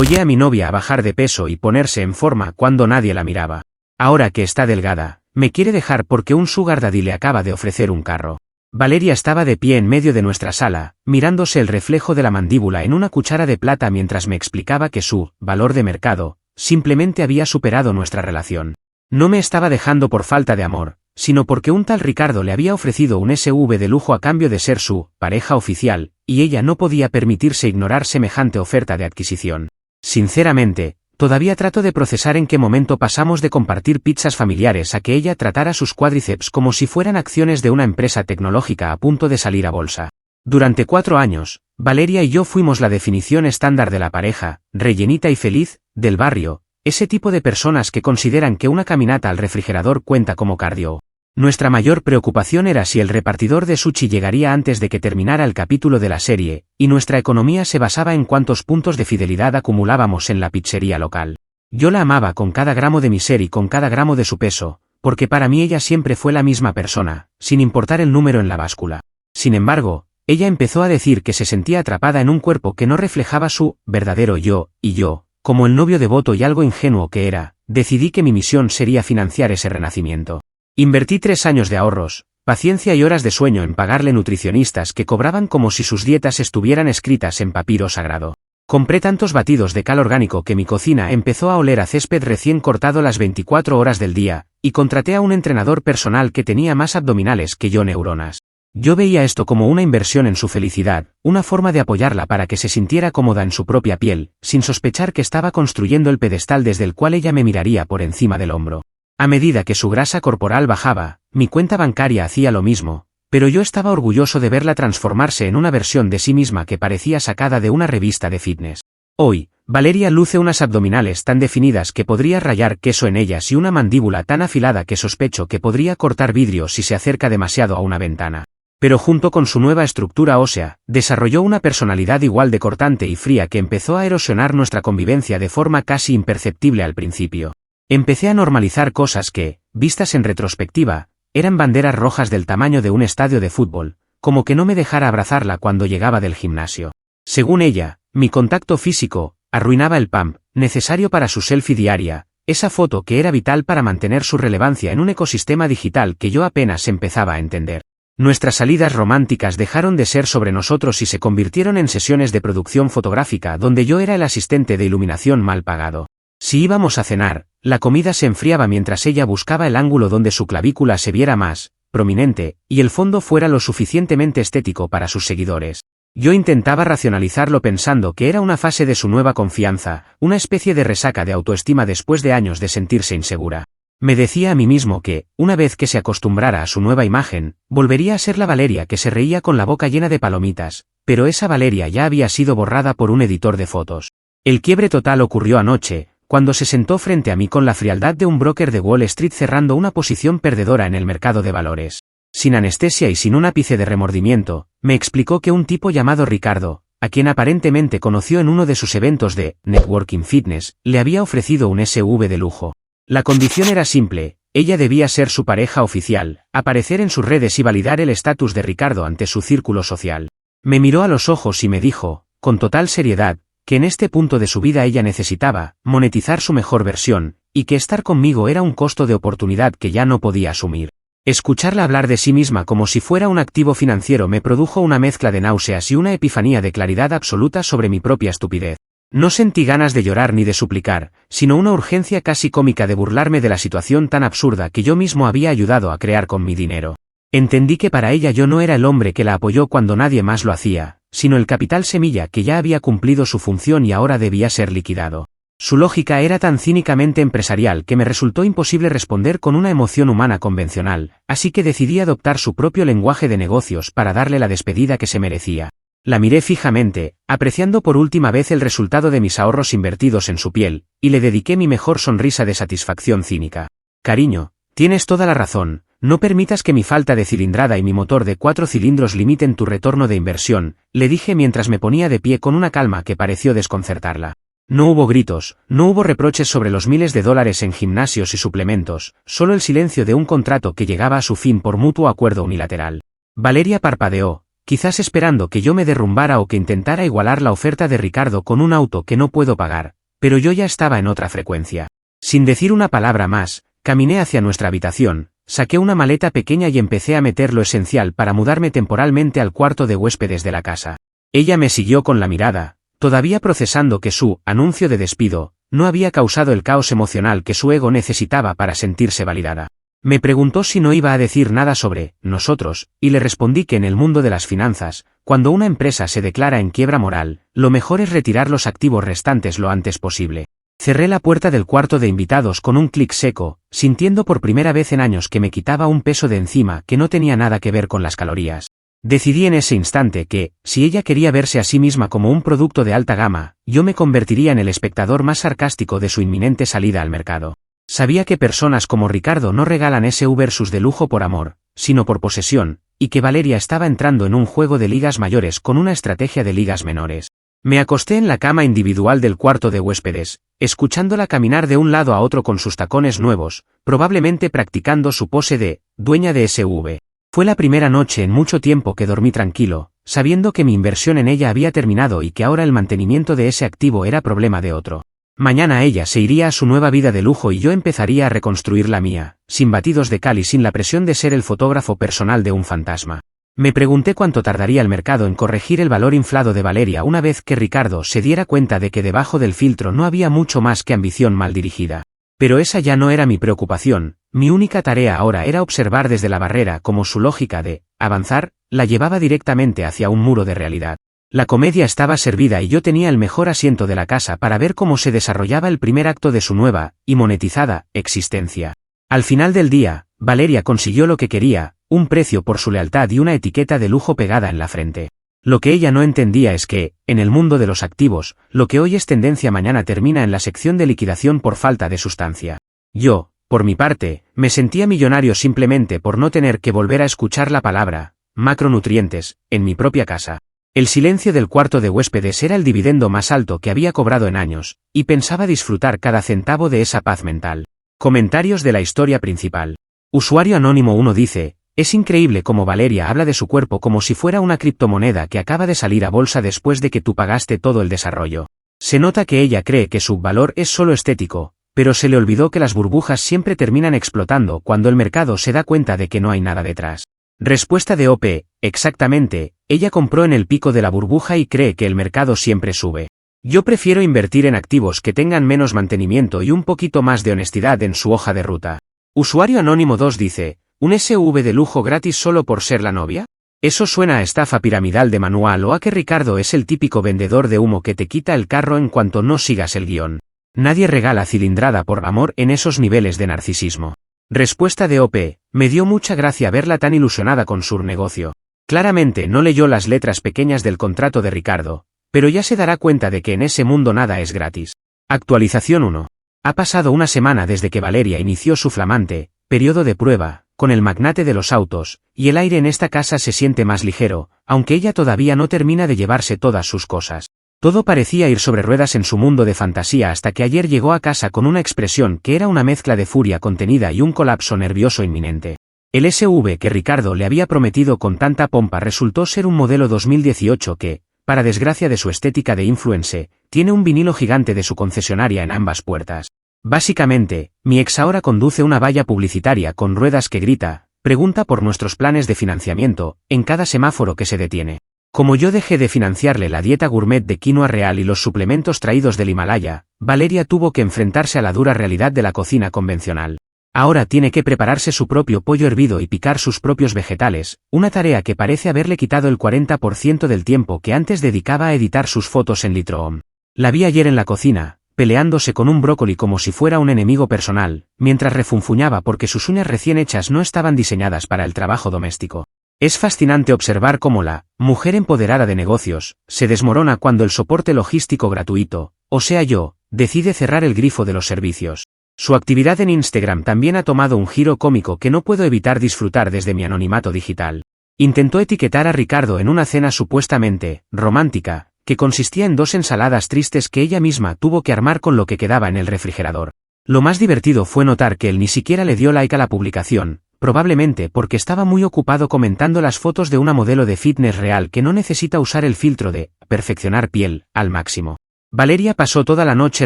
Apoyé a mi novia a bajar de peso y ponerse en forma cuando nadie la miraba. Ahora que está delgada, me quiere dejar porque un sugar daddy le acaba de ofrecer un carro. Valeria estaba de pie en medio de nuestra sala, mirándose el reflejo de la mandíbula en una cuchara de plata mientras me explicaba que su valor de mercado simplemente había superado nuestra relación. No me estaba dejando por falta de amor, sino porque un tal Ricardo le había ofrecido un SUV de lujo a cambio de ser su pareja oficial, y ella no podía permitirse ignorar semejante oferta de adquisición. Sinceramente, todavía trato de procesar en qué momento pasamos de compartir pizzas familiares a que ella tratara sus cuádriceps como si fueran acciones de una empresa tecnológica a punto de salir a bolsa. Durante 4 años, Valeria y yo fuimos la definición estándar de la pareja, rellenita y feliz, del barrio, ese tipo de personas que consideran que una caminata al refrigerador cuenta como cardio. Nuestra mayor preocupación era si el repartidor de sushi llegaría antes de que terminara el capítulo de la serie, y nuestra economía se basaba en cuántos puntos de fidelidad acumulábamos en la pizzería local. Yo la amaba con cada gramo de mi ser y con cada gramo de su peso, porque para mí ella siempre fue la misma persona, sin importar el número en la báscula. Sin embargo, ella empezó a decir que se sentía atrapada en un cuerpo que no reflejaba su verdadero yo, y yo, como el novio devoto y algo ingenuo que era, decidí que mi misión sería financiar ese renacimiento. Invertí 3 años de ahorros, paciencia y horas de sueño en pagarle nutricionistas que cobraban como si sus dietas estuvieran escritas en papiro sagrado. Compré tantos batidos de cal orgánico que mi cocina empezó a oler a césped recién cortado las 24 horas del día, y contraté a un entrenador personal que tenía más abdominales que yo neuronas. Yo veía esto como una inversión en su felicidad, una forma de apoyarla para que se sintiera cómoda en su propia piel, sin sospechar que estaba construyendo el pedestal desde el cual ella me miraría por encima del hombro. A medida que su grasa corporal bajaba, mi cuenta bancaria hacía lo mismo, pero yo estaba orgulloso de verla transformarse en una versión de sí misma que parecía sacada de una revista de fitness. Hoy, Valeria luce unas abdominales tan definidas que podría rayar queso en ellas y una mandíbula tan afilada que sospecho que podría cortar vidrio si se acerca demasiado a una ventana. Pero junto con su nueva estructura ósea, desarrolló una personalidad igual de cortante y fría que empezó a erosionar nuestra convivencia de forma casi imperceptible al principio. Empecé a normalizar cosas que, vistas en retrospectiva, eran banderas rojas del tamaño de un estadio de fútbol, como que no me dejara abrazarla cuando llegaba del gimnasio. Según ella, mi contacto físico arruinaba el pump necesario para su selfie diaria, esa foto que era vital para mantener su relevancia en un ecosistema digital que yo apenas empezaba a entender. Nuestras salidas románticas dejaron de ser sobre nosotros y se convirtieron en sesiones de producción fotográfica donde yo era el asistente de iluminación mal pagado. Si íbamos a cenar, la comida se enfriaba mientras ella buscaba el ángulo donde su clavícula se viera más prominente, y el fondo fuera lo suficientemente estético para sus seguidores. Yo intentaba racionalizarlo pensando que era una fase de su nueva confianza, una especie de resaca de autoestima después de años de sentirse insegura. Me decía a mí mismo que, una vez que se acostumbrara a su nueva imagen, volvería a ser la Valeria que se reía con la boca llena de palomitas, pero esa Valeria ya había sido borrada por un editor de fotos. El quiebre total ocurrió anoche, cuando se sentó frente a mí con la frialdad de un broker de Wall Street cerrando una posición perdedora en el mercado de valores. Sin anestesia y sin un ápice de remordimiento, me explicó que un tipo llamado Ricardo, a quien aparentemente conoció en uno de sus eventos de Networking Fitness, le había ofrecido un SUV de lujo. La condición era simple, ella debía ser su pareja oficial, aparecer en sus redes y validar el estatus de Ricardo ante su círculo social. Me miró a los ojos y me dijo, con total seriedad, que en este punto de su vida ella necesitaba monetizar su mejor versión, y que estar conmigo era un costo de oportunidad que ya no podía asumir. Escucharla hablar de sí misma como si fuera un activo financiero me produjo una mezcla de náuseas y una epifanía de claridad absoluta sobre mi propia estupidez. No sentí ganas de llorar ni de suplicar, sino una urgencia casi cómica de burlarme de la situación tan absurda que yo mismo había ayudado a crear con mi dinero. Entendí que para ella yo no era el hombre que la apoyó cuando nadie más lo hacía, sino el capital semilla que ya había cumplido su función y ahora debía ser liquidado. Su lógica era tan cínicamente empresarial que me resultó imposible responder con una emoción humana convencional, así que decidí adoptar su propio lenguaje de negocios para darle la despedida que se merecía. La miré fijamente, apreciando por última vez el resultado de mis ahorros invertidos en su piel, y le dediqué mi mejor sonrisa de satisfacción cínica. Cariño, tienes toda la razón, no permitas que mi falta de cilindrada y mi motor de 4 cilindros limiten tu retorno de inversión, le dije mientras me ponía de pie con una calma que pareció desconcertarla. No hubo gritos, no hubo reproches sobre los miles de dólares en gimnasios y suplementos, solo el silencio de un contrato que llegaba a su fin por mutuo acuerdo unilateral. Valeria parpadeó, quizás esperando que yo me derrumbara o que intentara igualar la oferta de Ricardo con un auto que no puedo pagar, pero yo ya estaba en otra frecuencia. Sin decir una palabra más, caminé hacia nuestra habitación, saqué una maleta pequeña y empecé a meter lo esencial para mudarme temporalmente al cuarto de huéspedes de la casa. Ella me siguió con la mirada, todavía procesando que su anuncio de despido no había causado el caos emocional que su ego necesitaba para sentirse validada. Me preguntó si no iba a decir nada sobre nosotros, y le respondí que en el mundo de las finanzas, cuando una empresa se declara en quiebra moral, lo mejor es retirar los activos restantes lo antes posible. Cerré la puerta del cuarto de invitados con un clic seco, sintiendo por primera vez en años que me quitaba un peso de encima que no tenía nada que ver con las calorías. Decidí en ese instante que, si ella quería verse a sí misma como un producto de alta gama, yo me convertiría en el espectador más sarcástico de su inminente salida al mercado. Sabía que personas como Ricardo no regalan ese versus de lujo por amor, sino por posesión, y que Valeria estaba entrando en un juego de ligas mayores con una estrategia de ligas menores. Me acosté en la cama individual del cuarto de huéspedes, escuchándola caminar de un lado a otro con sus tacones nuevos, probablemente practicando su pose de dueña de SV. Fue la primera noche en mucho tiempo que dormí tranquilo, sabiendo que mi inversión en ella había terminado y que ahora el mantenimiento de ese activo era problema de otro. Mañana ella se iría a su nueva vida de lujo y yo empezaría a reconstruir la mía, sin batidos de cal y sin la presión de ser el fotógrafo personal de un fantasma. Me pregunté cuánto tardaría el mercado en corregir el valor inflado de Valeria una vez que Ricardo se diera cuenta de que debajo del filtro no había mucho más que ambición mal dirigida. Pero esa ya no era mi preocupación, mi única tarea ahora era observar desde la barrera cómo su lógica de avanzar la llevaba directamente hacia un muro de realidad. La comedia estaba servida y yo tenía el mejor asiento de la casa para ver cómo se desarrollaba el primer acto de su nueva, y monetizada, existencia. Al final del día, Valeria consiguió lo que quería, un precio por su lealtad y una etiqueta de lujo pegada en la frente. Lo que ella no entendía es que, en el mundo de los activos, lo que hoy es tendencia mañana termina en la sección de liquidación por falta de sustancia. Yo, por mi parte, me sentía millonario simplemente por no tener que volver a escuchar la palabra macronutrientes en mi propia casa. El silencio del cuarto de huéspedes era el dividendo más alto que había cobrado en años, y pensaba disfrutar cada centavo de esa paz mental. Comentarios de la historia principal. Usuario Anónimo 1 dice, es increíble cómo Valeria habla de su cuerpo como si fuera una criptomoneda que acaba de salir a bolsa después de que tú pagaste todo el desarrollo. Se nota que ella cree que su valor es solo estético, pero se le olvidó que las burbujas siempre terminan explotando cuando el mercado se da cuenta de que no hay nada detrás. Respuesta de OP, exactamente, ella compró en el pico de la burbuja y cree que el mercado siempre sube. Yo prefiero invertir en activos que tengan menos mantenimiento y un poquito más de honestidad en su hoja de ruta. Usuario Anónimo 2 dice, ¿un SV de lujo gratis solo por ser la novia? Eso suena a estafa piramidal de manual o a que Ricardo es el típico vendedor de humo que te quita el carro en cuanto no sigas el guión. Nadie regala cilindrada por amor en esos niveles de narcisismo. Respuesta de OP, me dio mucha gracia verla tan ilusionada con su negocio. Claramente no leyó las letras pequeñas del contrato de Ricardo, pero ya se dará cuenta de que en ese mundo nada es gratis. Actualización 1. Ha pasado una semana desde que Valeria inició su flamante periodo de prueba con el magnate de los autos, y el aire en esta casa se siente más ligero, aunque ella todavía no termina de llevarse todas sus cosas. Todo parecía ir sobre ruedas en su mundo de fantasía hasta que ayer llegó a casa con una expresión que era una mezcla de furia contenida y un colapso nervioso inminente. El SV que Ricardo le había prometido con tanta pompa resultó ser un modelo 2018 que, para desgracia de su estética de influencer, tiene un vinilo gigante de su concesionaria en ambas puertas. Básicamente, mi ex ahora conduce una valla publicitaria con ruedas que grita, pregunta por nuestros planes de financiamiento, en cada semáforo que se detiene. Como yo dejé de financiarle la dieta gourmet de quinoa real y los suplementos traídos del Himalaya, Valeria tuvo que enfrentarse a la dura realidad de la cocina convencional. Ahora tiene que prepararse su propio pollo hervido y picar sus propios vegetales, una tarea que parece haberle quitado el 40% del tiempo que antes dedicaba a editar sus fotos en Lightroom. La vi ayer en la cocina, peleándose con un brócoli como si fuera un enemigo personal, mientras refunfuñaba porque sus uñas recién hechas no estaban diseñadas para el trabajo doméstico. Es fascinante observar cómo la mujer empoderada de negocios se desmorona cuando el soporte logístico gratuito, o sea yo, decide cerrar el grifo de los servicios. Su actividad en Instagram también ha tomado un giro cómico que no puedo evitar disfrutar desde mi anonimato digital. Intentó etiquetar a Ricardo en una cena supuestamente romántica, que consistía en 2 ensaladas tristes que ella misma tuvo que armar con lo que quedaba en el refrigerador. Lo más divertido fue notar que él ni siquiera le dio like a la publicación, probablemente porque estaba muy ocupado comentando las fotos de una modelo de fitness real que no necesita usar el filtro de perfeccionar piel al máximo. Valeria pasó toda la noche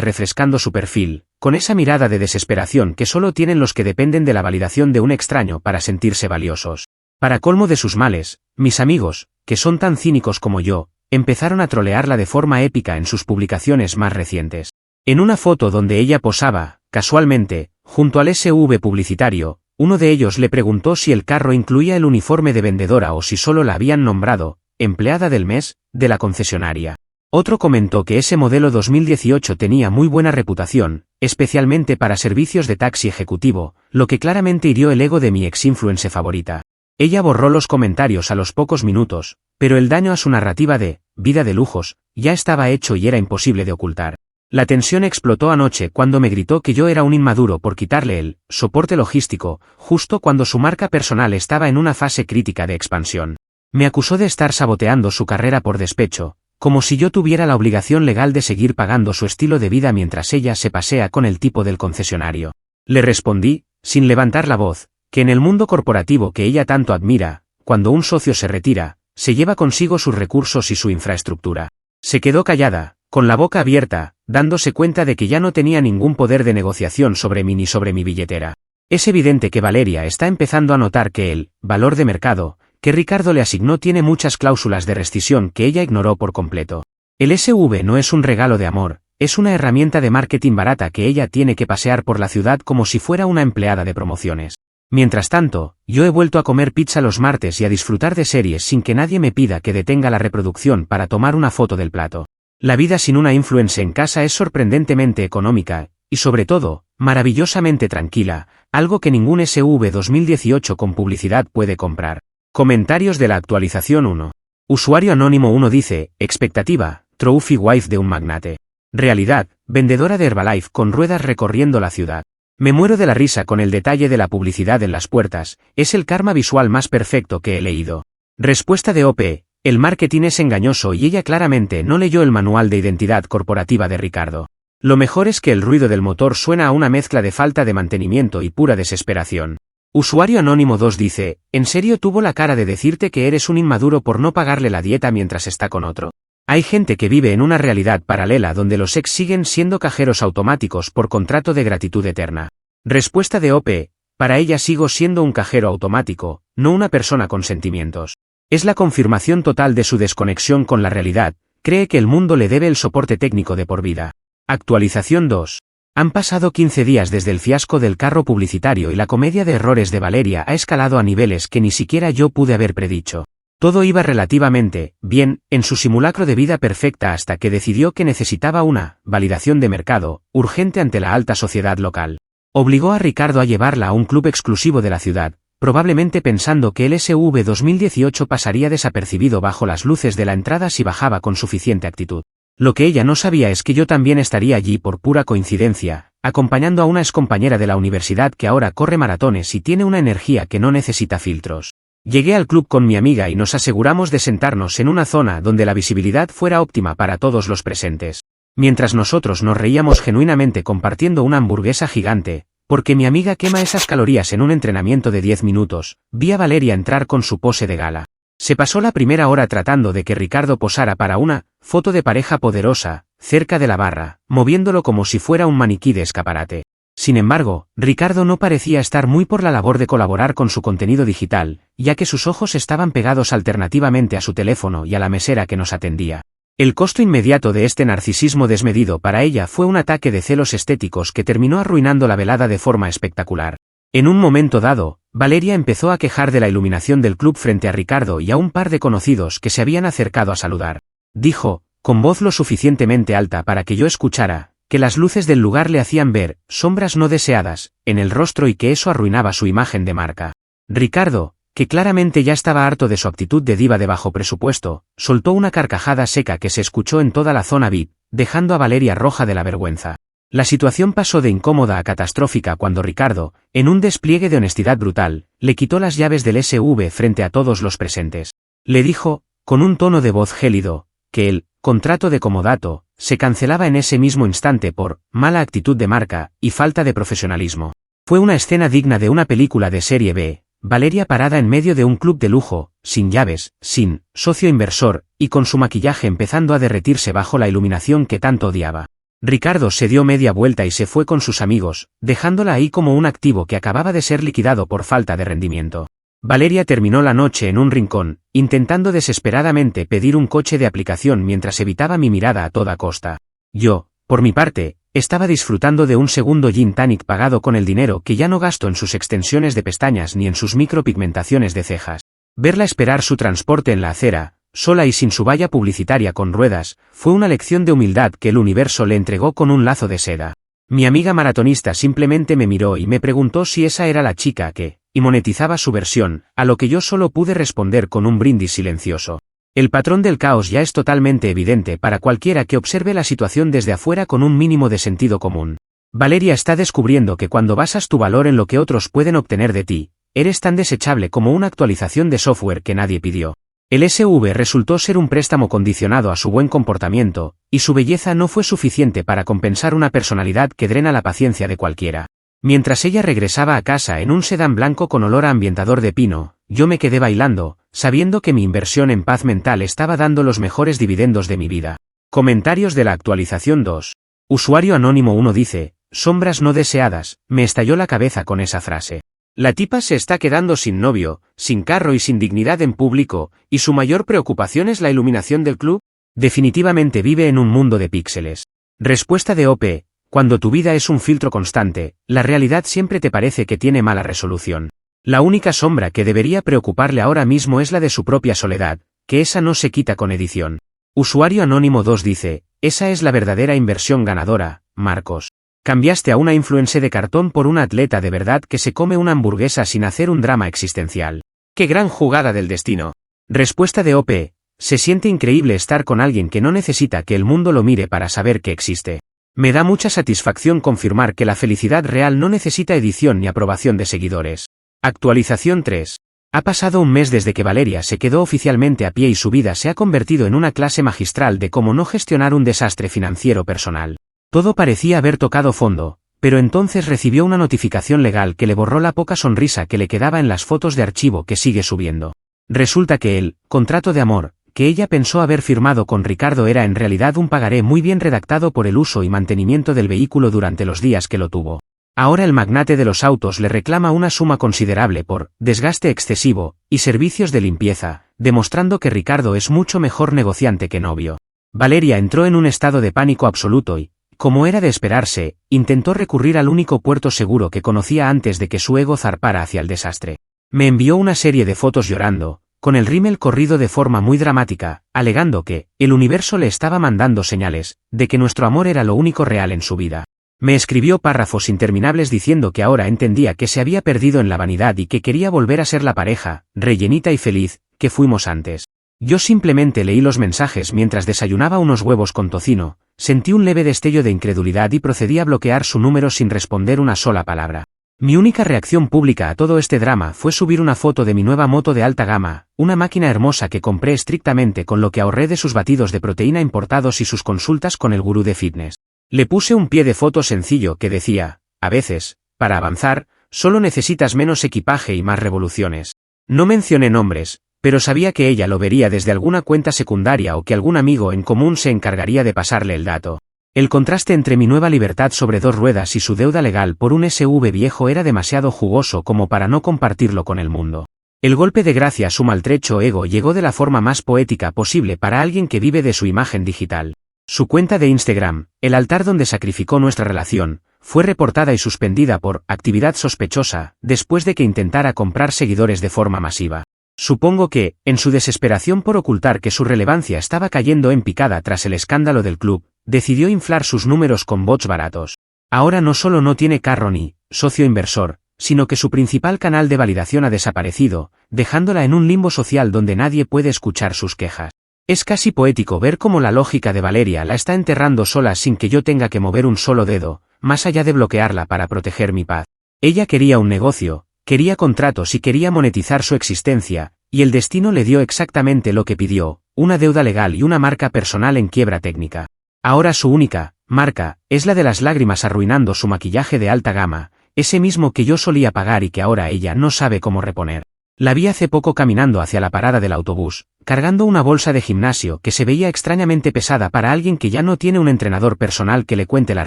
refrescando su perfil, con esa mirada de desesperación que solo tienen los que dependen de la validación de un extraño para sentirse valiosos. Para colmo de sus males, mis amigos, que son tan cínicos como yo, empezaron a trolearla de forma épica en sus publicaciones más recientes. En una foto donde ella posaba, casualmente, junto al SUV publicitario, uno de ellos le preguntó si el carro incluía el uniforme de vendedora o si solo la habían nombrado empleada del mes de la concesionaria. Otro comentó que ese modelo 2018 tenía muy buena reputación, especialmente para servicios de taxi ejecutivo, lo que claramente hirió el ego de mi ex-influencer favorita. Ella borró los comentarios a los pocos minutos, pero el daño a su narrativa de vida de lujos ya estaba hecho y era imposible de ocultar. La tensión explotó anoche cuando me gritó que yo era un inmaduro por quitarle el soporte logístico, justo cuando su marca personal estaba en una fase crítica de expansión. Me acusó de estar saboteando su carrera por despecho, como si yo tuviera la obligación legal de seguir pagando su estilo de vida mientras ella se pasea con el tipo del concesionario. Le respondí, sin levantar la voz, que en el mundo corporativo que ella tanto admira, cuando un socio se retira, se lleva consigo sus recursos y su infraestructura. Se quedó callada, con la boca abierta, dándose cuenta de que ya no tenía ningún poder de negociación sobre mí ni sobre mi billetera. Es evidente que Valeria está empezando a notar que el valor de mercado que Ricardo le asignó tiene muchas cláusulas de rescisión que ella ignoró por completo. El SV no es un regalo de amor, es una herramienta de marketing barata que ella tiene que pasear por la ciudad como si fuera una empleada de promociones. Mientras tanto, yo he vuelto a comer pizza los martes y a disfrutar de series sin que nadie me pida que detenga la reproducción para tomar una foto del plato. La vida sin una influencer en casa es sorprendentemente económica, y sobre todo, maravillosamente tranquila, algo que ningún SV 2018 con publicidad puede comprar. Comentarios de la actualización 1. Usuario anónimo 1 dice, expectativa, trophy wife de un magnate. Realidad, vendedora de Herbalife con ruedas recorriendo la ciudad. Me muero de la risa con el detalle de la publicidad en las puertas, es el karma visual más perfecto que he leído. Respuesta de OP, el marketing es engañoso y ella claramente no leyó el manual de identidad corporativa de Ricardo. Lo mejor es que el ruido del motor suena a una mezcla de falta de mantenimiento y pura desesperación. Usuario anónimo 2 dice, ¿en serio tuvo la cara de decirte que eres un inmaduro por no pagarle la dieta mientras está con otro? Hay gente que vive en una realidad paralela donde los ex siguen siendo cajeros automáticos por contrato de gratitud eterna. Respuesta de OP, para ella sigo siendo un cajero automático, no una persona con sentimientos. Es la confirmación total de su desconexión con la realidad, cree que el mundo le debe el soporte técnico de por vida. Actualización 2. Han pasado 15 días desde el fiasco del carro publicitario y la comedia de errores de Valeria ha escalado a niveles que ni siquiera yo pude haber predicho. Todo iba relativamente bien en su simulacro de vida perfecta hasta que decidió que necesitaba una validación de mercado urgente ante la alta sociedad local. Obligó a Ricardo a llevarla a un club exclusivo de la ciudad, probablemente pensando que el SV 2018 pasaría desapercibido bajo las luces de la entrada si bajaba con suficiente actitud. Lo que ella no sabía es que yo también estaría allí por pura coincidencia, acompañando a una excompañera de la universidad que ahora corre maratones y tiene una energía que no necesita filtros. Llegué al club con mi amiga y nos aseguramos de sentarnos en una zona donde la visibilidad fuera óptima para todos los presentes. Mientras nosotros nos reíamos genuinamente compartiendo una hamburguesa gigante, porque mi amiga quema esas calorías en un entrenamiento de 10 minutos, vi a Valeria entrar con su pose de gala. Se pasó la primera hora tratando de que Ricardo posara para una foto de pareja poderosa, cerca de la barra, moviéndolo como si fuera un maniquí de escaparate. Sin embargo, Ricardo no parecía estar muy por la labor de colaborar con su contenido digital, ya que sus ojos estaban pegados alternativamente a su teléfono y a la mesera que nos atendía. El costo inmediato de este narcisismo desmedido para ella fue un ataque de celos estéticos que terminó arruinando la velada de forma espectacular. En un momento dado, Valeria empezó a quejar de la iluminación del club frente a Ricardo y a un par de conocidos que se habían acercado a saludar. Dijo, con voz lo suficientemente alta para que yo escuchara, que las luces del lugar le hacían ver sombras no deseadas en el rostro y que eso arruinaba su imagen de marca. Ricardo, que claramente ya estaba harto de su actitud de diva de bajo presupuesto, soltó una carcajada seca que se escuchó en toda la zona VIP, dejando a Valeria roja de la vergüenza. La situación pasó de incómoda a catastrófica cuando Ricardo, en un despliegue de honestidad brutal, le quitó las llaves del SV frente a todos los presentes. Le dijo, con un tono de voz gélido, que el contrato de comodato se cancelaba en ese mismo instante por mala actitud de marca y falta de profesionalismo. Fue una escena digna de una película de serie B, Valeria parada en medio de un club de lujo, sin llaves, sin socio inversor, y con su maquillaje empezando a derretirse bajo la iluminación que tanto odiaba. Ricardo se dio media vuelta y se fue con sus amigos, dejándola ahí como un activo que acababa de ser liquidado por falta de rendimiento. Valeria terminó la noche en un rincón, intentando desesperadamente pedir un coche de aplicación mientras evitaba mi mirada a toda costa. Yo, por mi parte, estaba disfrutando de un segundo gin tonic pagado con el dinero que ya no gasto en sus extensiones de pestañas ni en sus micropigmentaciones de cejas. Verla esperar su transporte en la acera, sola y sin su valla publicitaria con ruedas, fue una lección de humildad que el universo le entregó con un lazo de seda. Mi amiga maratonista simplemente me miró y me preguntó si esa era la chica que, y monetizaba su versión, a lo que yo solo pude responder con un brindis silencioso. El patrón del caos ya es totalmente evidente para cualquiera que observe la situación desde afuera con un mínimo de sentido común. Valeria está descubriendo que cuando basas tu valor en lo que otros pueden obtener de ti, eres tan desechable como una actualización de software que nadie pidió. El SV resultó ser un préstamo condicionado a su buen comportamiento, y su belleza no fue suficiente para compensar una personalidad que drena la paciencia de cualquiera. Mientras ella regresaba a casa en un sedán blanco con olor a ambientador de pino, yo me quedé bailando, sabiendo que mi inversión en paz mental estaba dando los mejores dividendos de mi vida. Comentarios de la actualización 2. Usuario anónimo 1 dice, sombras no deseadas, me estalló la cabeza con esa frase. La tipa se está quedando sin novio, sin carro y sin dignidad en público, y su mayor preocupación es la iluminación del club. Definitivamente vive en un mundo de píxeles. Respuesta de OP. Cuando tu vida es un filtro constante, la realidad siempre te parece que tiene mala resolución. La única sombra que debería preocuparle ahora mismo es la de su propia soledad, que esa no se quita con edición. Usuario anónimo 2 dice, esa es la verdadera inversión ganadora, Marcos. Cambiaste a una influencer de cartón por una atleta de verdad que se come una hamburguesa sin hacer un drama existencial. ¡Qué gran jugada del destino! Respuesta de OP. Se siente increíble estar con alguien que no necesita que el mundo lo mire para saber que existe. Me da mucha satisfacción confirmar que la felicidad real no necesita edición ni aprobación de seguidores. Actualización 3. Ha pasado un mes desde que Valeria se quedó oficialmente a pie y su vida se ha convertido en una clase magistral de cómo no gestionar un desastre financiero personal. Todo parecía haber tocado fondo, pero entonces recibió una notificación legal que le borró la poca sonrisa que le quedaba en las fotos de archivo que sigue subiendo. Resulta que el contrato de amor que ella pensó haber firmado con Ricardo era en realidad un pagaré muy bien redactado por el uso y mantenimiento del vehículo durante los días que lo tuvo. Ahora el magnate de los autos le reclama una suma considerable por desgaste excesivo y servicios de limpieza, demostrando que Ricardo es mucho mejor negociante que novio. Valeria entró en un estado de pánico absoluto y, como era de esperarse, intentó recurrir al único puerto seguro que conocía antes de que su ego zarpara hacia el desastre. Me envió una serie de fotos llorando, con el rímel corrido de forma muy dramática, alegando que el universo le estaba mandando señales de que nuestro amor era lo único real en su vida. Me escribió párrafos interminables diciendo que ahora entendía que se había perdido en la vanidad y que quería volver a ser la pareja, rellenita y feliz, que fuimos antes. Yo simplemente leí los mensajes mientras desayunaba unos huevos con tocino, sentí un leve destello de incredulidad y procedí a bloquear su número sin responder una sola palabra. Mi única reacción pública a todo este drama fue subir una foto de mi nueva moto de alta gama, una máquina hermosa que compré estrictamente con lo que ahorré de sus batidos de proteína importados y sus consultas con el gurú de fitness. Le puse un pie de foto sencillo que decía, a veces, para avanzar, solo necesitas menos equipaje y más revoluciones. No mencioné nombres, pero sabía que ella lo vería desde alguna cuenta secundaria o que algún amigo en común se encargaría de pasarle el dato. El contraste entre mi nueva libertad sobre dos ruedas y su deuda legal por un SV viejo era demasiado jugoso como para no compartirlo con el mundo. El golpe de gracia a su maltrecho ego llegó de la forma más poética posible para alguien que vive de su imagen digital. Su cuenta de Instagram, el altar donde sacrificó nuestra relación, fue reportada y suspendida por actividad sospechosa, después de que intentara comprar seguidores de forma masiva. Supongo que, en su desesperación por ocultar que su relevancia estaba cayendo en picada tras el escándalo del club, decidió inflar sus números con bots baratos. Ahora no solo no tiene carro ni socio inversor, sino que su principal canal de validación ha desaparecido, dejándola en un limbo social donde nadie puede escuchar sus quejas. Es casi poético ver cómo la lógica de Valeria la está enterrando sola sin que yo tenga que mover un solo dedo, más allá de bloquearla para proteger mi paz. Ella quería un negocio, quería contratos y quería monetizar su existencia, y el destino le dio exactamente lo que pidió, una deuda legal y una marca personal en quiebra técnica. Ahora su única marca es la de las lágrimas arruinando su maquillaje de alta gama, ese mismo que yo solía pagar y que ahora ella no sabe cómo reponer. La vi hace poco caminando hacia la parada del autobús, cargando una bolsa de gimnasio que se veía extrañamente pesada para alguien que ya no tiene un entrenador personal que le cuente las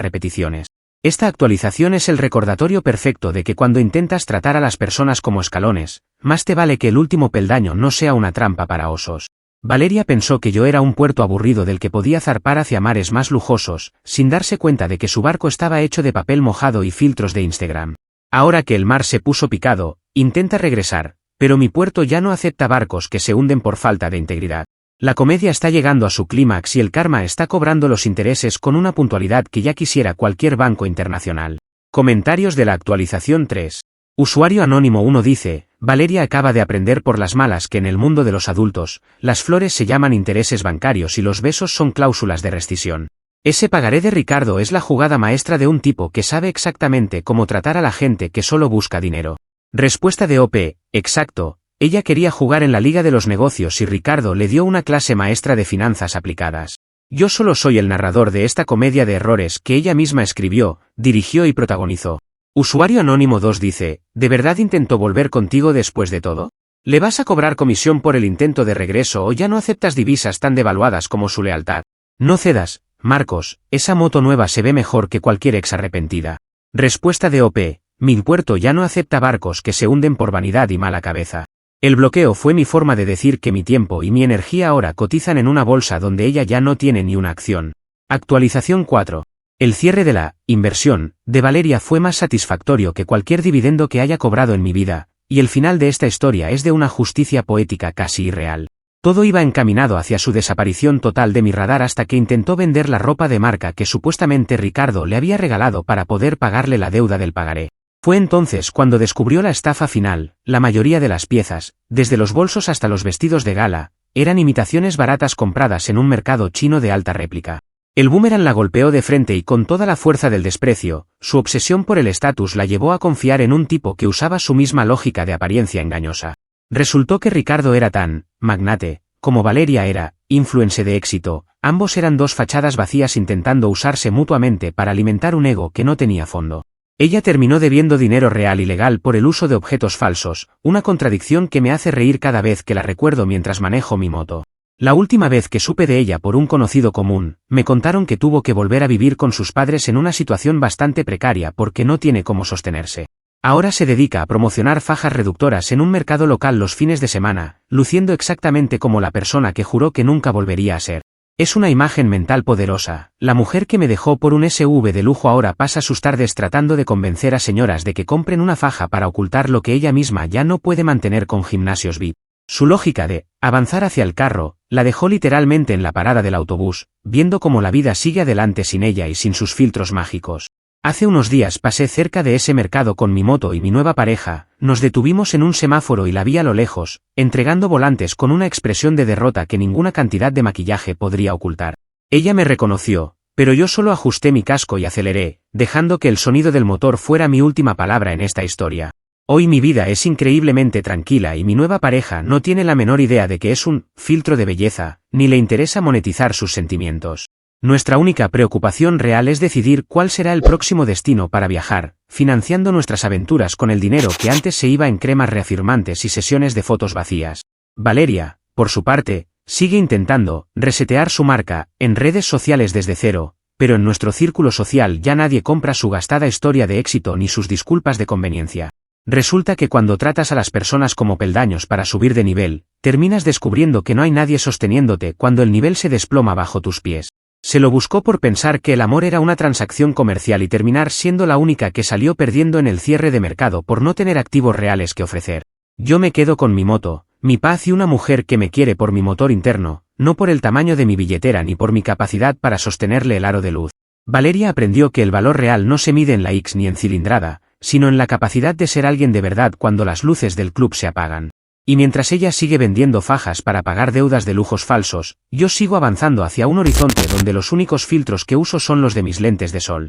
repeticiones. Esta actualización es el recordatorio perfecto de que cuando intentas tratar a las personas como escalones, más te vale que el último peldaño no sea una trampa para osos. Valeria pensó que yo era un puerto aburrido del que podía zarpar hacia mares más lujosos, sin darse cuenta de que su barco estaba hecho de papel mojado y filtros de Instagram. Ahora que el mar se puso picado, intenta regresar, pero mi puerto ya no acepta barcos que se hunden por falta de integridad. La comedia está llegando a su clímax y el karma está cobrando los intereses con una puntualidad que ya quisiera cualquier banco internacional. Comentarios de la actualización 3. Usuario anónimo 1 dice, Valeria acaba de aprender por las malas que en el mundo de los adultos, las flores se llaman intereses bancarios y los besos son cláusulas de rescisión. Ese pagaré de Ricardo es la jugada maestra de un tipo que sabe exactamente cómo tratar a la gente que solo busca dinero. Respuesta de OP, exacto. Ella quería jugar en la liga de los negocios y Ricardo le dio una clase maestra de finanzas aplicadas. Yo solo soy el narrador de esta comedia de errores que ella misma escribió, dirigió y protagonizó. Usuario anónimo 2 dice, ¿de verdad intentó volver contigo después de todo? ¿Le vas a cobrar comisión por el intento de regreso o ya no aceptas divisas tan devaluadas como su lealtad? No cedas, Marcos, esa moto nueva se ve mejor que cualquier ex arrepentida. Respuesta de OP, mi puerto ya no acepta barcos que se hunden por vanidad y mala cabeza. El bloqueo fue mi forma de decir que mi tiempo y mi energía ahora cotizan en una bolsa donde ella ya no tiene ni una acción. Actualización 4. El cierre de la inversión de Valeria fue más satisfactorio que cualquier dividendo que haya cobrado en mi vida, y el final de esta historia es de una justicia poética casi irreal. Todo iba encaminado hacia su desaparición total de mi radar hasta que intentó vender la ropa de marca que supuestamente Ricardo le había regalado para poder pagarle la deuda del pagaré. Fue entonces cuando descubrió la estafa final. La mayoría de las piezas, desde los bolsos hasta los vestidos de gala, eran imitaciones baratas compradas en un mercado chino de alta réplica. El boomerang la golpeó de frente y con toda la fuerza del desprecio, su obsesión por el estatus la llevó a confiar en un tipo que usaba su misma lógica de apariencia engañosa. Resultó que Ricardo era tan magnate, como Valeria era influencer de éxito. Ambos eran dos fachadas vacías intentando usarse mutuamente para alimentar un ego que no tenía fondo. Ella terminó debiendo dinero real y legal por el uso de objetos falsos, una contradicción que me hace reír cada vez que la recuerdo mientras manejo mi moto. La última vez que supe de ella por un conocido común, me contaron que tuvo que volver a vivir con sus padres en una situación bastante precaria porque no tiene cómo sostenerse. Ahora se dedica a promocionar fajas reductoras en un mercado local los fines de semana, luciendo exactamente como la persona que juró que nunca volvería a ser. Es una imagen mental poderosa. La mujer que me dejó por un SUV de lujo ahora pasa sus tardes tratando de convencer a señoras de que compren una faja para ocultar lo que ella misma ya no puede mantener con gimnasios VIP. Su lógica de avanzar hacia el carro la dejó literalmente en la parada del autobús, viendo cómo la vida sigue adelante sin ella y sin sus filtros mágicos. Hace unos días pasé cerca de ese mercado con mi moto y mi nueva pareja, nos detuvimos en un semáforo y la vi a lo lejos, entregando volantes con una expresión de derrota que ninguna cantidad de maquillaje podría ocultar. Ella me reconoció, pero yo solo ajusté mi casco y aceleré, dejando que el sonido del motor fuera mi última palabra en esta historia. Hoy mi vida es increíblemente tranquila y mi nueva pareja no tiene la menor idea de que es un filtro de belleza, ni le interesa monetizar sus sentimientos. Nuestra única preocupación real es decidir cuál será el próximo destino para viajar, financiando nuestras aventuras con el dinero que antes se iba en cremas reafirmantes y sesiones de fotos vacías. Valeria, por su parte, sigue intentando resetear su marca en redes sociales desde cero, pero en nuestro círculo social ya nadie compra su gastada historia de éxito ni sus disculpas de conveniencia. Resulta que cuando tratas a las personas como peldaños para subir de nivel, terminas descubriendo que no hay nadie sosteniéndote cuando el nivel se desploma bajo tus pies. Se lo buscó por pensar que el amor era una transacción comercial y terminar siendo la única que salió perdiendo en el cierre de mercado por no tener activos reales que ofrecer. Yo me quedo con mi moto, mi paz y una mujer que me quiere por mi motor interno, no por el tamaño de mi billetera ni por mi capacidad para sostenerle el aro de luz. Valeria aprendió que el valor real no se mide en la X ni en cilindrada, sino en la capacidad de ser alguien de verdad cuando las luces del club se apagan. Y mientras ella sigue vendiendo fajas para pagar deudas de lujos falsos, yo sigo avanzando hacia un horizonte donde los únicos filtros que uso son los de mis lentes de sol.